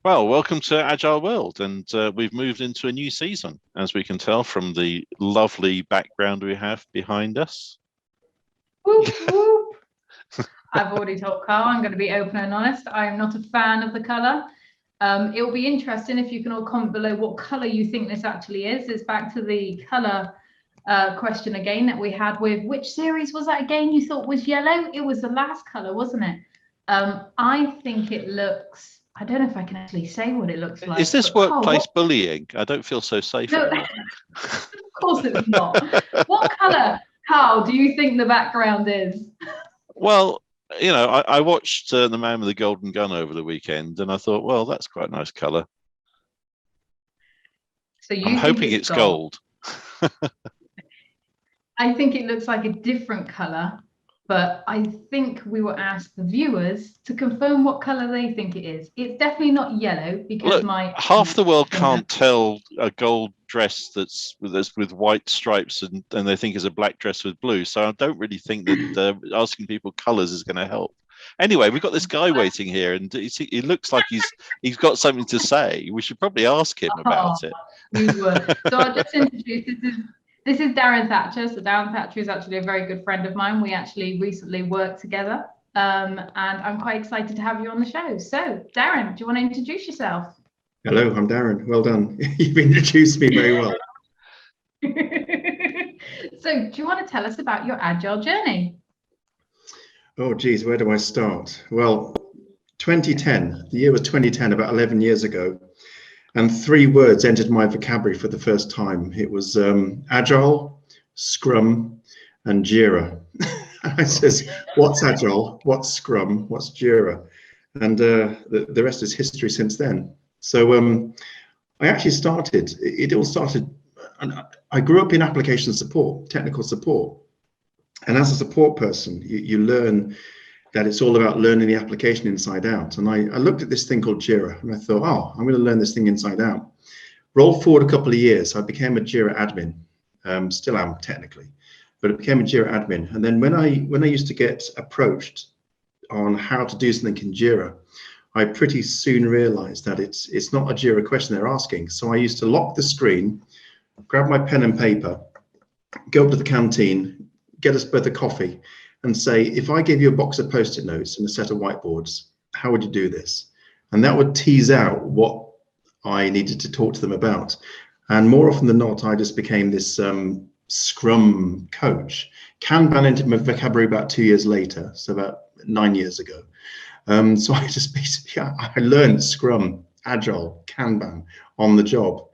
Well, welcome to Agile World, and we've moved into a new season, as we can tell from the lovely background we have behind us. Whoop, whoop. I've already told Carl I'm going to be open and honest. I am not a fan of the colour. It will be interesting if you can all comment below what colour you think this actually is. It's back to the colour question again that we had with which series was that again you thought was yellow? It was the last colour, wasn't it? I think it looks... I don't know if I can actually say what it looks like. Is this workplace bullying? I don't feel so safe anymore. Of course it's not. What colour, Carl, do you think the background is? Well, I watched The Man with the Golden Gun over the weekend, and I thought, well, that's quite a nice colour. So I'm hoping it's gold. I think it looks like a different colour, but I think we will ask the viewers to confirm what colour they think it is. It's definitely not yellow because half the world can't tell a gold dress that's with white stripes and they think is a black dress with blue. So I don't really think that asking people colours is going to help. Anyway, we've got this guy waiting here, and he looks like he's got something to say. We should probably ask him about it. You would. So I'll just introduce this is Darren Thatcher. So Darren Thatcher is actually a very good friend of mine. We actually recently worked together, and I'm quite excited to have you on the show. So Darren, do you want to introduce yourself? Hello, I'm Darren. Well done. You've introduced me very well. So do you want to tell us about your Agile journey? Oh, geez, where do I start? Well, 2010, the year was 2010, about 11 years ago. And 3 words entered my vocabulary for the first time. It was Agile, Scrum, and Jira. I says, what's Agile? What's Scrum? What's Jira? And the rest is history since then. So I actually it all started, I grew up in application support, technical support. And as a support person, you learn that it's all about learning the application inside out. And I looked at this thing called Jira, and I thought, oh, I'm going to learn this thing inside out. Roll forward a couple of years, I became a Jira admin, still am technically, but I became a Jira admin. And then when I used to get approached on how to do something in Jira, I pretty soon realized that it's not a Jira question they're asking. So I used to lock the screen, grab my pen and paper, go up to the canteen, get us both a coffee, and say, if I gave you a box of Post-it notes and a set of whiteboards, how would you do this? And that would tease out what I needed to talk to them about. And more often than not, I just became this Scrum coach. Kanban entered my vocabulary about 2 years later, so about 9 years ago. So I just basically, I learned Scrum, Agile, Kanban on the job.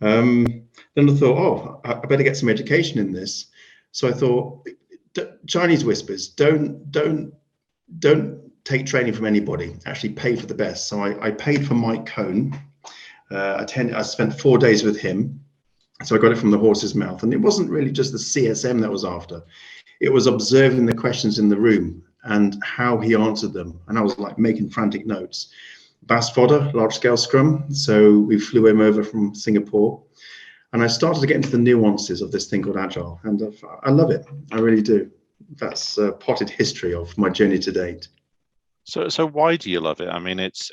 Then I thought, oh, I better get some education in this. So I thought, Chinese whispers, don't take training from anybody, actually pay for the best. So I paid for Mike Cohn. I spent 4 days with him. So I got it from the horse's mouth. And it wasn't really just the CSM that I was after. It was observing the questions in the room and how he answered them. And I was like making frantic notes. Bas Fodder, large scale Scrum. So we flew him over from Singapore. And I started to get into the nuances of this thing called Agile, and I love it. I really do. That's a potted history of my journey to date. So why do you love it? I mean, it's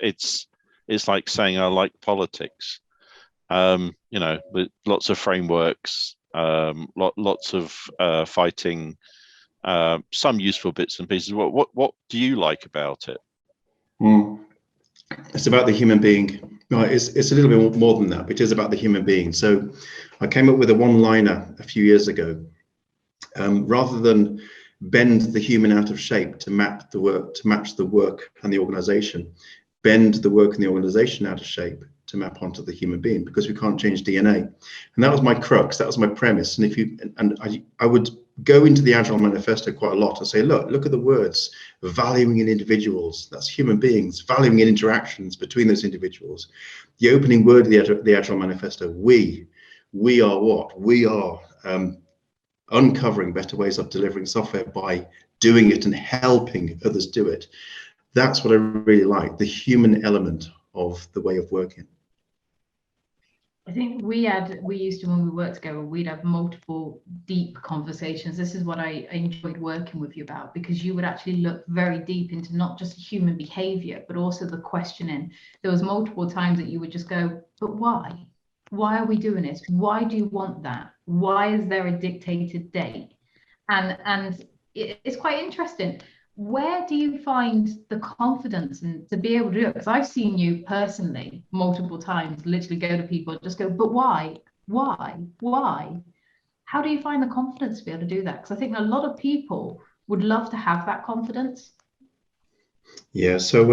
like saying I like politics. With lots of frameworks, lots of fighting, some useful bits and pieces. What do you like about it? It's about the human being. No, it's a little bit more than that, but it is about the human being. So I came up with a one-liner a few years ago. Rather than bend the human out of shape to match the work and the organization, bend the work and the organization out of shape to map onto the human being, because we can't change DNA. And that was my crux, that was my premise. And I would go into the Agile Manifesto quite a lot and say, look at the words, valuing in individuals, that's human beings, valuing in interactions between those individuals. The opening word of the Agile Manifesto, we are what? We are uncovering better ways of delivering software by doing it and helping others do it. That's what I really like, the human element of the way of working. I think we used to, when we worked together, we'd have multiple deep conversations. This is what I enjoyed working with you about, because you would actually look very deep into not just human behavior, but also the questioning. There was multiple times that you would just go, but why? Why are we doing this? Why do you want that? Why is there a dictated date? And it's quite interesting. Where do you find the confidence and to be able to do it? Because I've seen you personally multiple times literally go to people and just go, but why? Why? How do you find the confidence to be able to do that? Because I think a lot of people would love to have that confidence. Yeah, so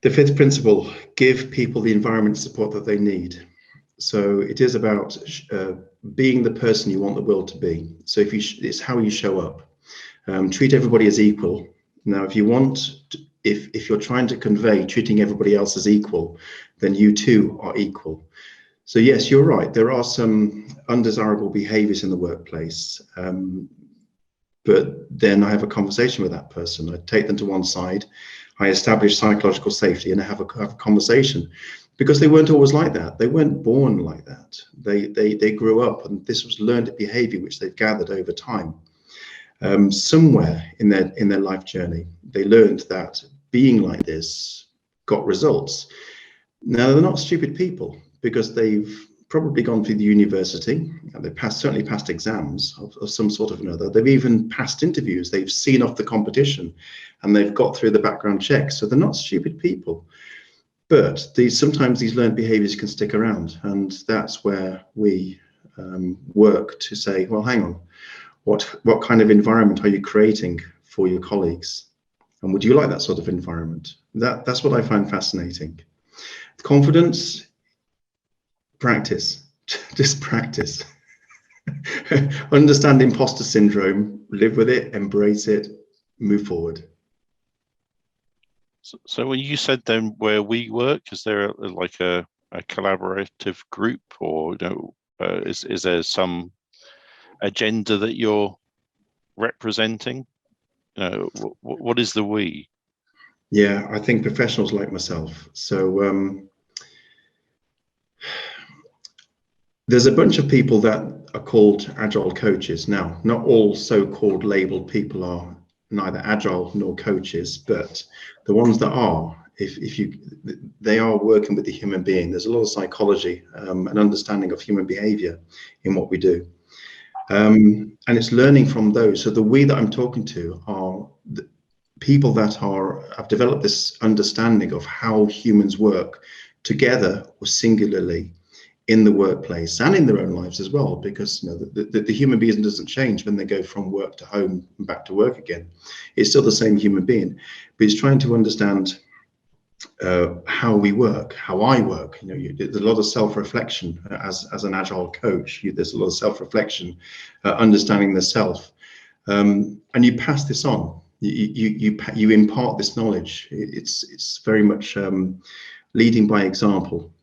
the fifth principle, give people the environment support that they need. So it is about being the person you want the world to be. So it's how you show up. Treat everybody as equal. Now, if you're trying to convey treating everybody else as equal, then you too are equal. So yes, you're right. There are some undesirable behaviors in the workplace. But then I have a conversation with that person. I take them to one side. I establish psychological safety and I have a conversation, because they weren't always like that. They weren't born like that. They grew up, and this was learned behavior which they've gathered over time. Somewhere in their life journey, they learned that being like this got results. Now, they're not stupid people, because they've probably gone through the university, and they've certainly passed exams of some sort of another. They've even passed interviews. They've seen off the competition, and they've got through the background checks. So they're not stupid people. But sometimes these learned behaviors can stick around, and that's where we work to say, well, hang on. What kind of environment are you creating for your colleagues? And would you like that sort of environment? That's what I find fascinating. Confidence, practice, just practice. Understand imposter syndrome, live with it, embrace it, move forward. So when you said then where we work, is there a collaborative group, or is there some agenda that you're representing? What is the we? Yeah, I think professionals like myself. So there's a bunch of people that are called Agile coaches. Now, not all so-called labeled people are neither Agile nor coaches, but the ones that are, they are working with the human being. There's a lot of psychology and understanding of human behavior in what we do. And it's learning from those. So the we that I'm talking to are the people that have developed this understanding of how humans work together or singularly in the workplace and in their own lives as well, because the human being doesn't change when they go from work to home and back to work again. It's still the same human being, but it's trying to understand how we work, how I work. There's a lot of self-reflection as an Agile coach. There's a lot of self-reflection, understanding the self, and you pass this on. You impart this knowledge. It's very much leading by example.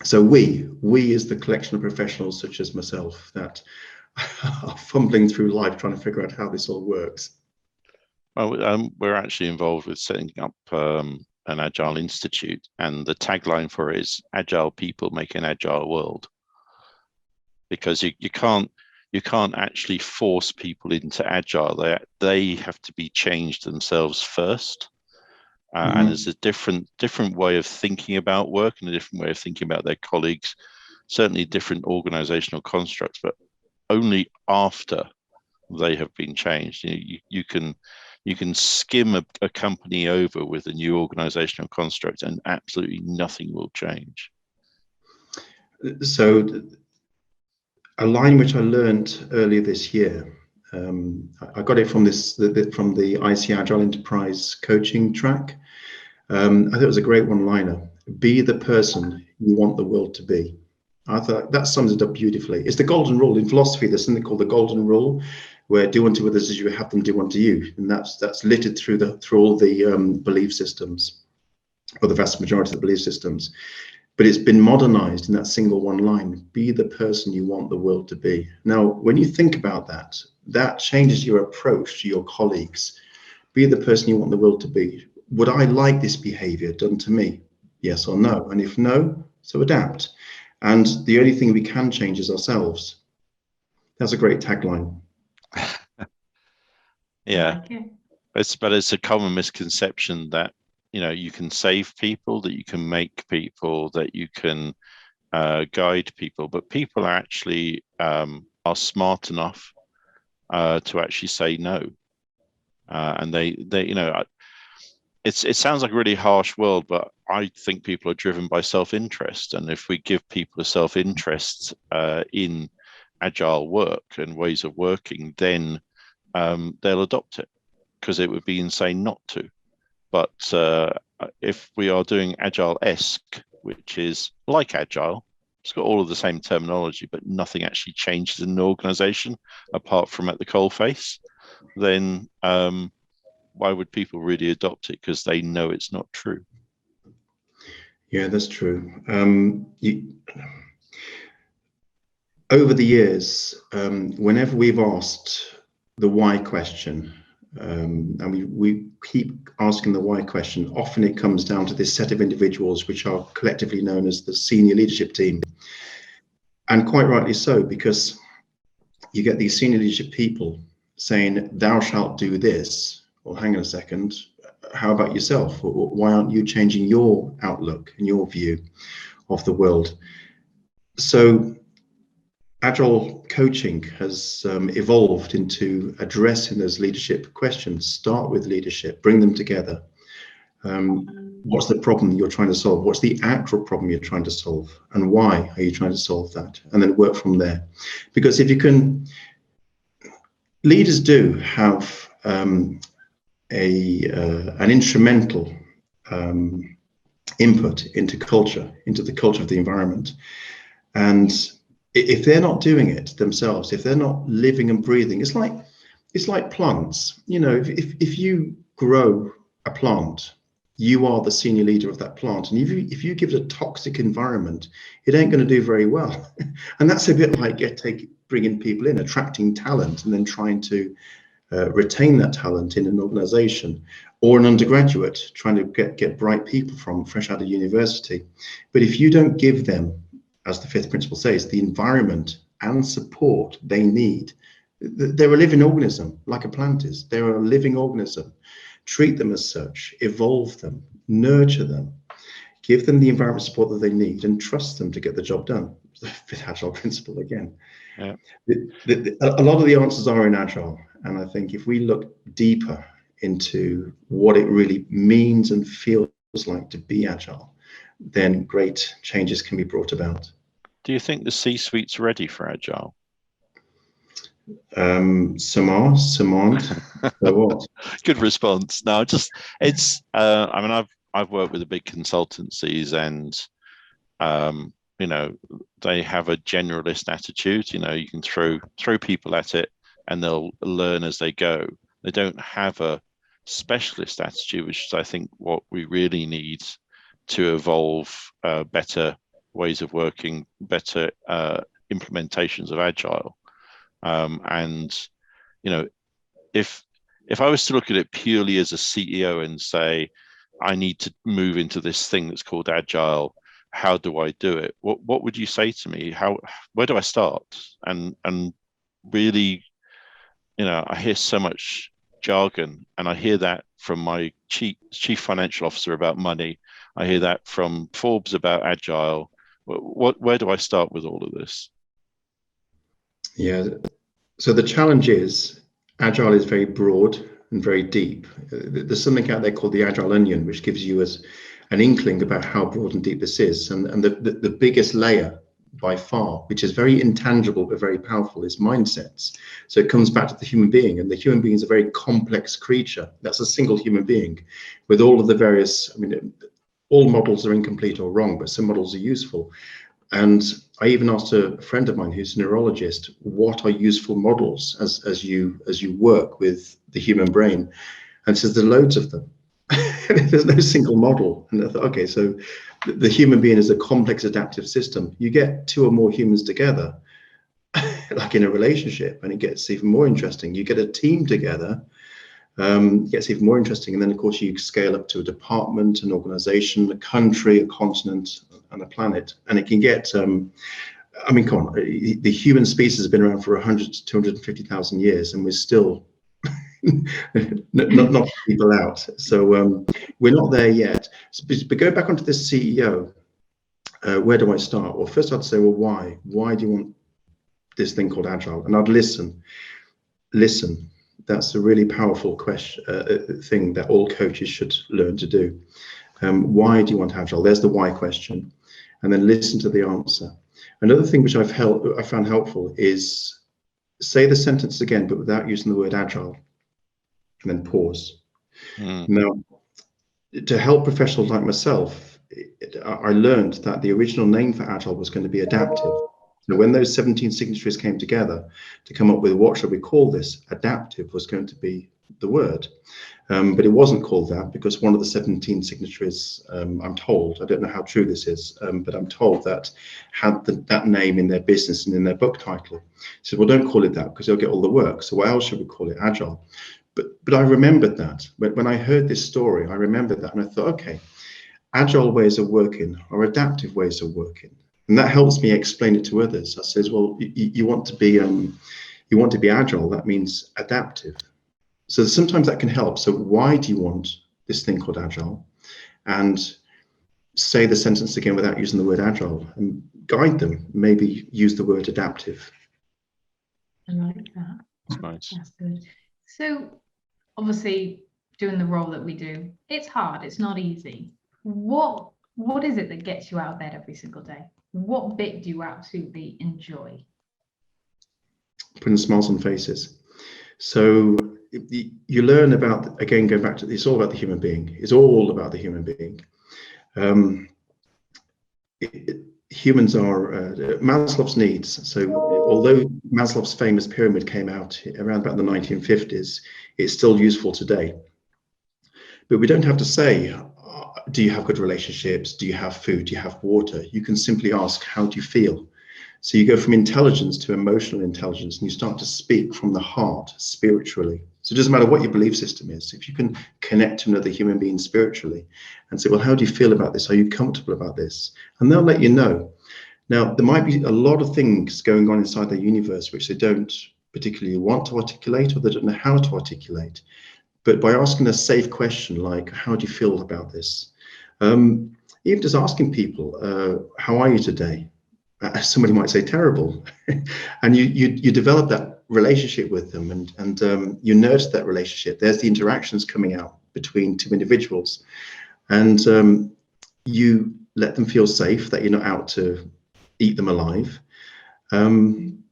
So we is the collection of professionals such as myself that are fumbling through life trying to figure out how this all works. Well, we're actually involved with setting up an Agile Institute, and the tagline for it is "Agile people make an agile world." Because you can't actually force people into Agile. They have to be changed themselves first. And there's a different way of thinking about work and a different way of thinking about their colleagues, certainly different organizational constructs, but only after they have been changed. You can skim a company over with a new organizational construct and absolutely nothing will change. So a line which I learned earlier this year, I got it from the IC Agile Enterprise coaching track. I thought it was a great one-liner. Be the person you want the world to be. I thought that sums it up beautifully. It's the golden rule in philosophy. There's something called the golden rule, where do unto others as you have them do unto you, and that's littered through all the belief systems, or the vast majority of the belief systems. But it's been modernized in that single one line: be the person you want the world to be. Now, when you think about that, that changes your approach to your colleagues. Be the person you want the world to be. Would I like this behavior done to me? Yes or no? And if no, So adapt. And the only thing we can change is ourselves. That's a great tagline. Yeah. Like it. But it's a common misconception that, you can save people, that you can make people, that you can guide people, but people actually are smart enough to actually say no. And they it sounds like a really harsh world, but I think people are driven by self-interest. And if we give people a self-interest in agile work and ways of working, then they'll adopt it, because it would be insane not to. But if we are doing agile-esque, which is like agile, it's got all of the same terminology, but nothing actually changes in an organization apart from at the coalface, then why would people really adopt it? Because they know it's not true. Yeah, that's true. Over the years, whenever we've asked the why question, and we keep asking the why question, often it comes down to this set of individuals which are collectively known as the senior leadership team. And quite rightly so, because you get these senior leadership people saying, thou shalt do this. Well, hang on a second, how about yourself? Why aren't you changing your outlook and your view of the world? So Agile coaching has evolved into addressing those leadership questions. Start with leadership, bring them together. What's the problem you're trying to solve? What's the actual problem you're trying to solve? And why are you trying to solve that? And then work from there. Because if you can, leaders do have an instrumental input into culture, into the culture of the environment. And if they're not doing it themselves, if they're not living and breathing, it's like plants. If you grow a plant, you are the senior leader of that plant. And if you give it a toxic environment, it ain't going to do very well. And that's a bit like bringing people in, attracting talent, and then trying to retain that talent in an organization, or an undergraduate trying to get bright people from fresh out of university. But if you don't give them, as the fifth principle says, the environment and support they need, they're a living organism, like a plant is. They're a living organism. Treat them as such, evolve them, nurture them, give them the environment support that they need, and trust them to get the job done. The fifth Agile principle again. Yeah. A lot of the answers are in Agile. And I think if we look deeper into what it really means and feels like to be Agile, then great changes can be brought about. Do you think the C-suite's ready for Agile? Some are, some aren't. So what? Good response. No, it's. I've worked with the big consultancies, and they have a generalist attitude. You can throw people at it, and they'll learn as they go. They don't have a specialist attitude, which is, I think, what we really need to evolve better ways of working, better implementations of Agile. If I was to look at it purely as a CEO and say, I need to move into this thing that's called Agile, how do I do it? What would you say to me? Where do I start? And really, I hear so much jargon, and I hear that from my chief financial officer about money. I hear that from Forbes about Agile. Where do I start with all of this? Yeah. So the challenge is Agile is very broad and very deep. There's something out there called the Agile onion, which gives you an inkling about how broad and deep this is. And the biggest layer by far, which is very intangible but very powerful, is mindsets. So it comes back to the human being, and the human being is a very complex creature. That's a single human being with all of the various, all models are incomplete or wrong, but some models are useful. And I even asked a friend of mine who's a neurologist, what are useful models as you work with the human brain? And says there are loads of them. There's no single model. And I thought, okay, so the human being is a complex adaptive system. You get two or more humans together, like in a relationship, and it gets even more interesting. You get a team together, it gets even more interesting. And then, of course, you scale up to a department, an organization, a country, a continent, and a planet, and it can get. I mean, come on, the human species has been around for 100 to 250,000 years, and we're still not people out. So we're not there yet. But go back onto this CEO. Where do I start? Well, first I'd say, well, why? Why do you want this thing called Agile? And I'd listen. That's a really powerful question, thing that all coaches should learn to do. Why do you want Agile? There's the why question, and then listen to the answer. Another thing which I found helpful is say the sentence again, but without using the word Agile, and then pause. Now, to help professionals like myself, I learned that the original name for Agile was going to be adaptive. So when those 17 signatories came together to come up with what should we call this, adaptive was going to be the word. But it wasn't called that because one of the 17 signatories, I'm told, I don't know how true this is, but I'm told that had that name in their business and in their book title. He said, well, don't call it that because they'll get all the work. So what else should we call it? Agile. But I remembered that. When I heard this story, I remembered that, and I thought, okay, Agile ways of working are adaptive ways of working. And that helps me explain it to others. I says, well, you want to be Agile, that means adaptive. So sometimes that can help. So why do you want this thing called Agile? And say the sentence again without using the word Agile, and guide them. Maybe use the word adaptive. I like that. That's nice. That's good. So obviously doing the role that we do, it's hard, it's not easy. What is it that gets you out of bed every single day? What bit do you absolutely enjoy? Putting smiles on faces. So you learn about, again, going back to, it's all about the human being. It's all about the human being. Humans are Maslow's needs. So although Maslow's famous pyramid came out around about the 1950s, it's still useful today. But we don't have to say, do you have good relationships? Do you have food? Do you have water? You can simply ask, how do you feel? So you go from intelligence to emotional intelligence, and you start to speak from the heart spiritually. So it doesn't matter what your belief system is. If you can connect to another human being spiritually and say, well, how do you feel about this? Are you comfortable about this? And they'll let you know. Now, there might be a lot of things going on inside their universe which they don't particularly want to articulate, or they don't know how to articulate. But by asking a safe question like, how do you feel about this? Even just asking people, how are you today? Somebody might say terrible. And you develop that relationship with them, and you nurture that relationship. There's the interactions coming out between two individuals. And you let them feel safe, that you're not out to eat them alive. And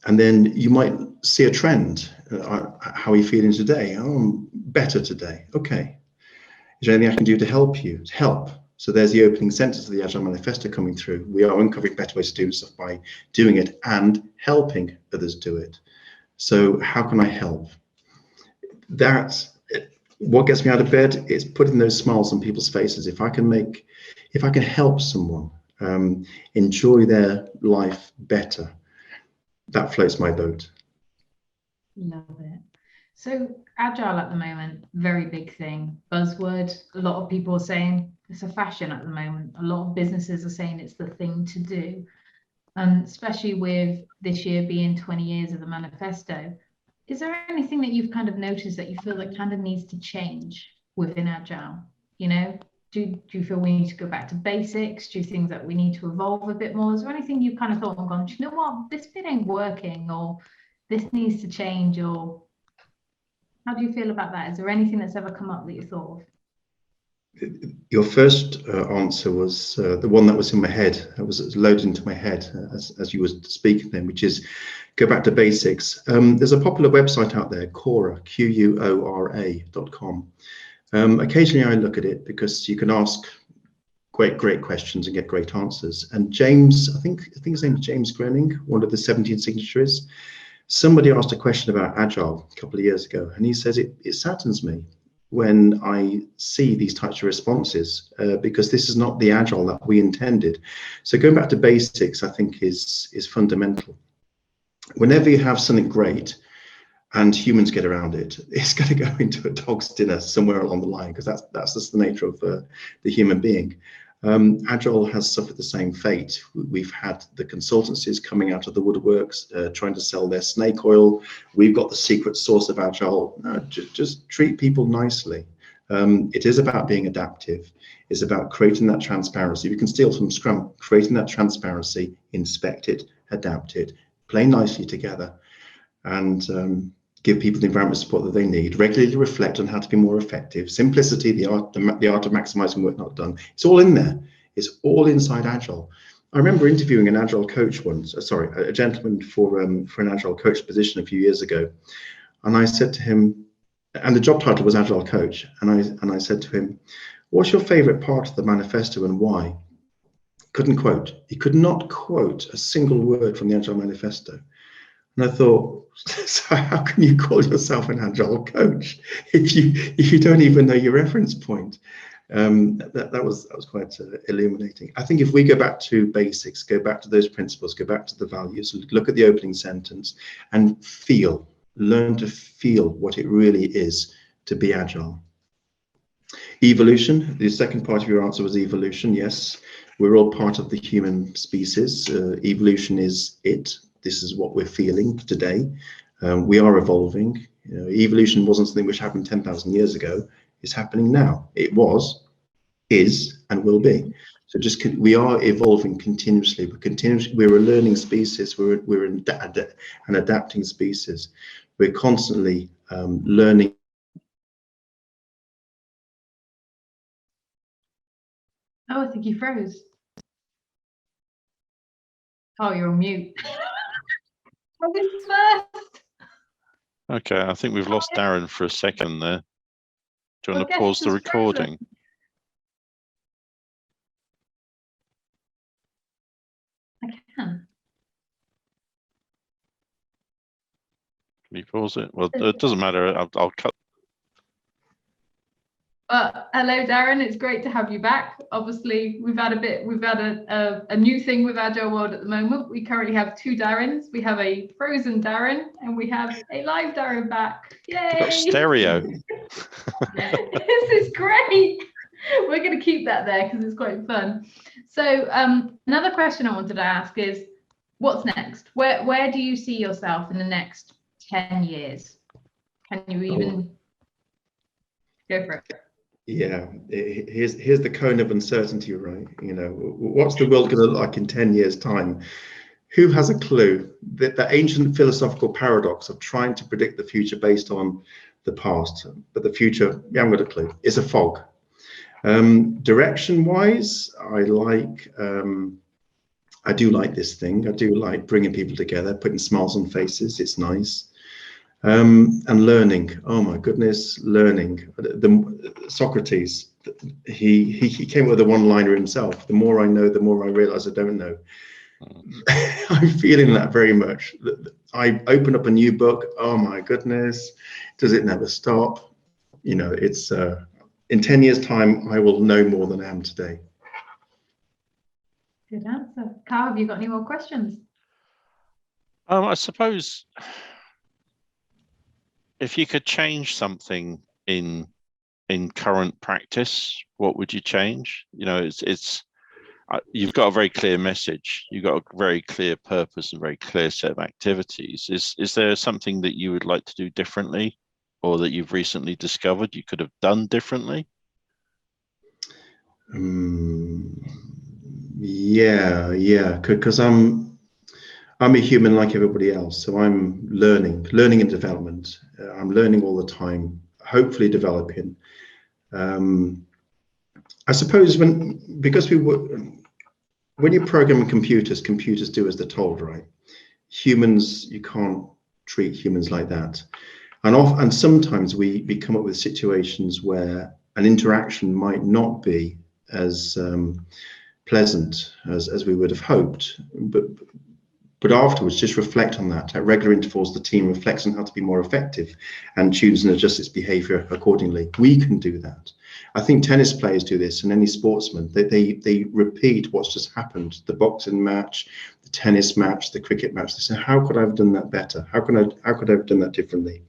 then you might see a trend. How are you feeling today? Oh, I'm better today. Okay. Is there anything I can do to help you? Help. So there's the opening sentence of the Agile Manifesto coming through. We are uncovering better ways to do stuff by doing it and helping others do it. So how can I help? That's what gets me out of bed. Is putting those smiles on people's faces. If I can help someone enjoy their life better, that floats my boat. Love it. So Agile at the moment, very big thing, buzzword. A lot of people are saying it's a fashion at the moment. A lot of businesses are saying it's the thing to do. And especially with this year being 20 years of the manifesto, is there anything that you've kind of noticed that you feel that kind of needs to change within Agile? You know, do you feel we need to go back to basics? Do you think that we need to evolve a bit more? Is there anything you've kind of thought and gone, do you know what, this bit ain't working, or this needs to change, or how do you feel about that? Is there anything that's ever come up that you thought of? Your first answer was the one that was in my head. It was loaded into my head as you were speaking then, which is go back to basics. There's a popular website out there, Quora, Quora.com. Occasionally I look at it because you can ask great questions and get great answers. And James, I think his name is James Groening, one of the 17 signatories. Somebody asked a question about Agile a couple of years ago, and he says it saddens me when I see these types of responses because this is not the Agile that we intended. So going back to basics, I think is fundamental. Whenever you have something great and humans get around it, it's going to go into a dog's dinner somewhere along the line, because that's just the nature of the human being. Agile has suffered the same fate. We've had the consultancies coming out of the woodworks trying to sell their snake oil. We've got the secret sauce of Agile. No, just treat people nicely. It is about being adaptive. It's about creating that transparency. We can steal from Scrum, creating that transparency, inspect it, adapt it, play nicely together, and give people the environment support that they need, regularly reflect on how to be more effective. Simplicity, the art of maximizing work not done. It's all in there. It's all inside Agile. I remember interviewing an Agile coach once, a gentleman for an Agile coach position a few years ago. And I said to him, and the job title was Agile coach. And I said to him, what's your favorite part of the manifesto and why? Couldn't quote. He could not quote a single word from the Agile manifesto. And I thought, so how can you call yourself an Agile coach if you don't even know your reference point? That was quite illuminating. I think if we go back to basics, go back to those principles, go back to the values, look at the opening sentence, and learn to feel what it really is to be Agile. Evolution. The second part of your answer was evolution. Yes, we're all part of the human species. Evolution is it. This is what we're feeling today. We are evolving. Evolution wasn't something which happened 10,000 years ago. It's happening now. It was, is, and will be. So we are evolving continuously. We're a learning species. We're an adapting species. We're constantly learning. Oh, I think you froze. Oh, you're on mute. First. Okay, I think we've lost Darren for a second there. Do you want to pause the recording? I can. Can you pause it? Well, it doesn't matter. I'll cut. Hello, Darren. It's great to have you back. Obviously, we've had a new thing with Agile World at the moment. We currently have two Darrens. We have a frozen Darren and we have a live Darren back. Yay! We've got stereo. This is great. We're going to keep that there because it's quite fun. So another question I wanted to ask is, what's next? Where do you see yourself in the next 10 years? Can you even go for it? Yeah, here's the cone of uncertainty, right? What's the world going to look like in 10 years' time? Who has a clue? The ancient philosophical paradox of trying to predict the future based on the past, but the future, we haven't got a clue. It's a fog. Direction-wise, I do like this thing. I do like bringing people together, putting smiles on faces. It's nice. And learning. Oh my goodness, learning. Socrates, he came with a one-liner himself. The more I know, the more I realize I don't know. I'm feeling that very much. I open up a new book. Oh my goodness, does it never stop? It's in 10 years' time, I will know more than I am today. Good answer. Carl, have you got any more questions? I suppose if you could change something in current practice, what would you change? You've got a very clear message. You've got a very clear purpose and very clear set of activities. Is there something that you would like to do differently, or that you've recently discovered you could have done differently? Yeah, because I'm a human like everybody else, so I'm learning and development. I'm learning all the time, hopefully developing. I suppose when you're programming computers do as they're told, right? Humans, you can't treat humans like that. And sometimes we come up with situations where an interaction might not be as pleasant as we would have hoped, but afterwards just reflect on that. At regular intervals, the team reflects on how to be more effective and tunes and adjusts its behavior accordingly. We can do that. I think tennis players do this, and any sportsman, they repeat what's just happened. The boxing match, the tennis match, the cricket match. They say, how could I have done that better? How could I have done that differently?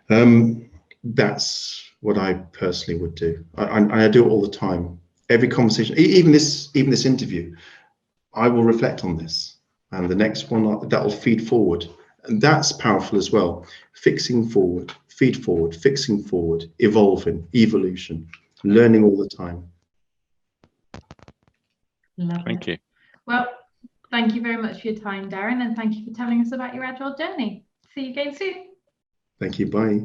That's what I personally would do. I do it all the time. every conversation, even this interview, I will reflect on this, and the next one that will feed forward, and that's powerful as well. Fixing forward, feed forward, fixing forward, evolving, evolution, learning all the time. Love Thank it. you. Well, thank you very much for your time, Darren, and thank you for telling us about your Agile journey. See you again soon. Thank you. Bye.